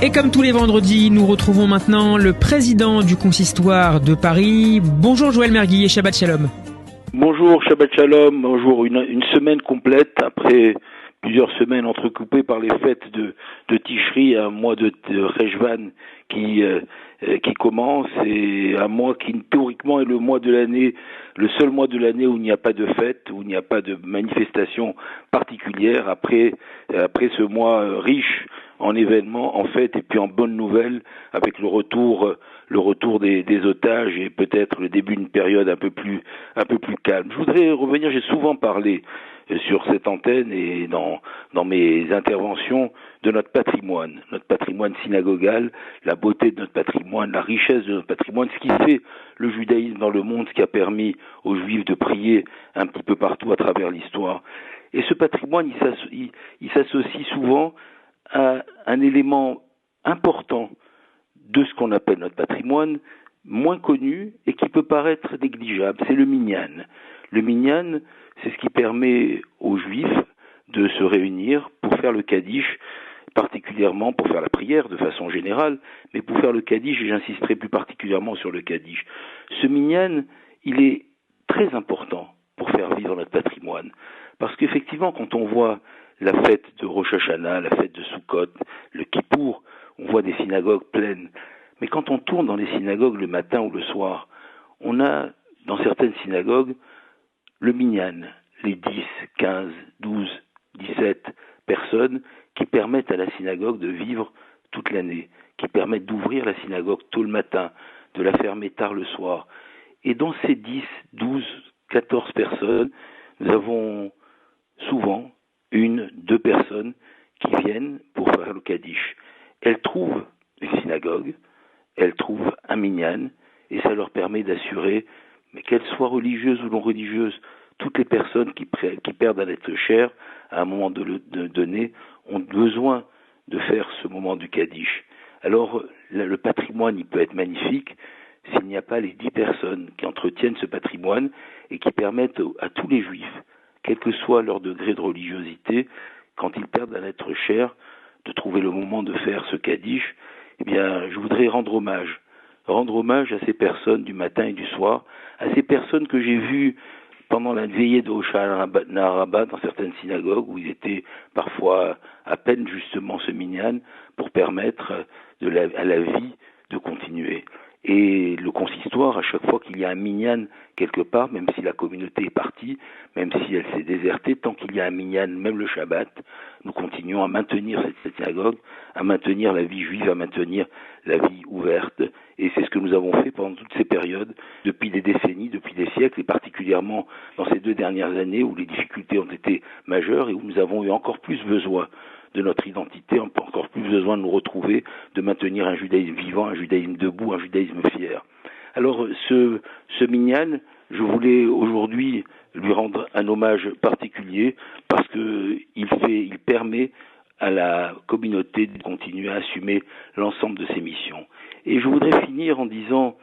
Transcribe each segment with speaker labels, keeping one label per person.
Speaker 1: Et comme tous les vendredis, nous retrouvons maintenant le président du consistoire de Paris. Bonjour Joël Mergui et Shabbat Shalom.
Speaker 2: Bonjour, Shabbat Shalom. Bonjour, une semaine complète après plusieurs semaines entrecoupées par les fêtes de Tishri, un mois de Rejvan qui commence, et un mois qui théoriquement est le mois de l'année, le seul mois de l'année où il n'y a pas de fête, où il n'y a pas de manifestation particulière après ce mois riche en événements, en fêtes et puis en bonnes nouvelles, avec le retour des otages et peut-être le début d'une période un peu plus calme. Je voudrais revenir, j'ai souvent parlé sur cette antenne et dans mes interventions de notre patrimoine synagogal, la beauté de notre patrimoine, la richesse de notre patrimoine, ce qui fait le judaïsme dans le monde, ce qui a permis aux juifs de prier un petit peu partout à travers l'histoire. Et ce patrimoine, il s'associe souvent à un élément important de ce qu'on appelle notre patrimoine, moins connu et qui peut paraître négligeable, c'est le minyan. Le minyan, c'est ce qui permet aux juifs de se réunir pour faire le kaddish, particulièrement pour faire la prière de façon générale, mais pour faire le kaddish, et j'insisterai plus particulièrement sur le kaddish. Ce minyan, il est très important pour faire vivre notre patrimoine, parce qu'effectivement, quand on voit la fête de Rosh Hashanah, la fête de Sukkot, le Kippour, on voit des synagogues pleines. Mais quand on tourne dans les synagogues le matin ou le soir, on a, dans certaines synagogues, le minyan, les 10, 15, 12, 17 personnes qui permettent à la synagogue de vivre toute l'année, qui permettent d'ouvrir la synagogue tôt le matin, de la fermer tard le soir. Et dans ces 10, 12, 14 personnes, nous avons souvent 1, 2 personnes qui viennent pour faire le kaddish. Elles trouvent une synagogue, elles trouvent un minyan, et ça leur permet d'assurer, mais qu'elles soient religieuses ou non religieuses, toutes les personnes qui perdent un être cher, à un moment donné, ont besoin de faire ce moment du kaddish. Alors, le patrimoine, il peut être magnifique s'il n'y a pas les 10 personnes qui entretiennent ce patrimoine et qui permettent à tous les juifs, quel que soit leur degré de religiosité, quand ils perdent un être cher, de trouver le moment de faire ce kaddish. Eh bien, je voudrais rendre hommage à ces personnes du matin et du soir, à ces personnes que j'ai vues pendant la veillée de Hoshana Rabbah dans certaines synagogues, où ils étaient parfois à peine justement ce minyan, pour permettre à la vie de continuer. Et le consistoire, à chaque fois qu'il y a un minyan quelque part, même si la communauté est partie, même si elle s'est désertée, tant qu'il y a un minyan, même le Shabbat, nous continuons à maintenir cette synagogue, à maintenir la vie juive, à maintenir la vie ouverte. Et c'est ce que nous avons fait pendant toutes ces périodes, depuis des décennies, depuis des siècles, et particulièrement dans ces 2 dernières années où les difficultés ont été majeures et où nous avons eu encore plus besoin de notre identité, encore plus besoin de nous retrouver, de maintenir un judaïsme vivant, un judaïsme debout, un judaïsme fier. Alors ce minyan, je voulais aujourd'hui lui rendre un hommage particulier parce que il permet à la communauté de continuer à assumer l'ensemble de ses missions. Et je voudrais finir en disant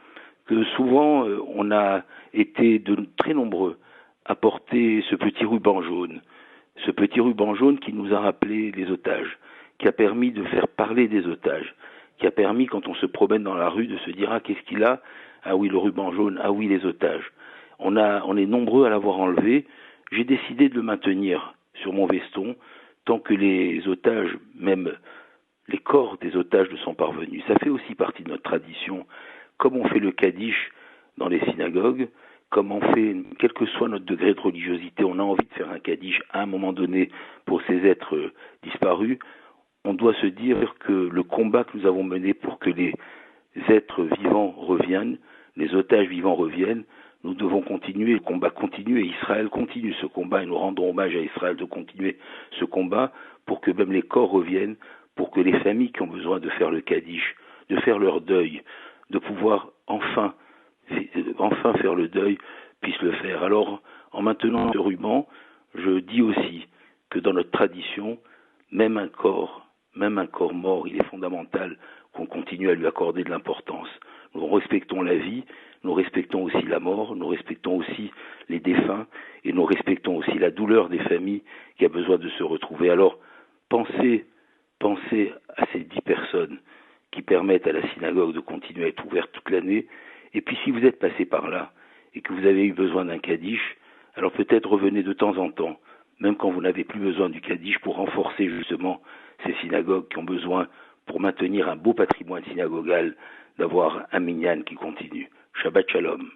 Speaker 2: que souvent on a été très nombreux à porter ce petit ruban jaune qui nous a rappelé les otages, qui a permis de faire parler des otages, qui a permis, quand on se promène dans la rue, de se dire « Ah, qu'est-ce qu'il a ? Ah oui, le ruban jaune, ah oui, les otages ». On est nombreux à l'avoir enlevé. J'ai décidé de le maintenir sur mon veston, tant que les otages, même les corps des otages ne sont pas revenus. Ça fait aussi partie de notre tradition. Comme on fait le kaddish dans les synagogues, comme on fait, quel que soit notre degré de religiosité, on a envie de faire un kaddish à un moment donné pour ces êtres disparus, on doit se dire que le combat que nous avons mené pour que les êtres vivants reviennent, les otages vivants reviennent, nous devons continuer, le combat continue, et Israël continue ce combat, et nous rendons hommage à Israël de continuer ce combat pour que même les corps reviennent, pour que les familles qui ont besoin de faire le kaddish, de faire leur deuil, de pouvoir enfin faire le deuil, puissent le faire. Alors, en maintenant ce ruban, je dis aussi que dans notre tradition, même un corps mort, il est fondamental qu'on continue à lui accorder de l'importance. Nous respectons la vie, nous respectons aussi la mort, nous respectons aussi les défunts, et nous respectons aussi la douleur des familles qui a besoin de se retrouver. Alors, pensez pensez à ces 10 personnes qui permettent à la synagogue de continuer à être ouverte toute l'année. Et puis si vous êtes passé par là et que vous avez eu besoin d'un kaddish, alors peut-être revenez de temps en temps, même quand vous n'avez plus besoin du kaddish, pour renforcer justement ces synagogues qui ont besoin, pour maintenir un beau patrimoine synagogal, d'avoir un minyan qui continue. Shabbat Shalom.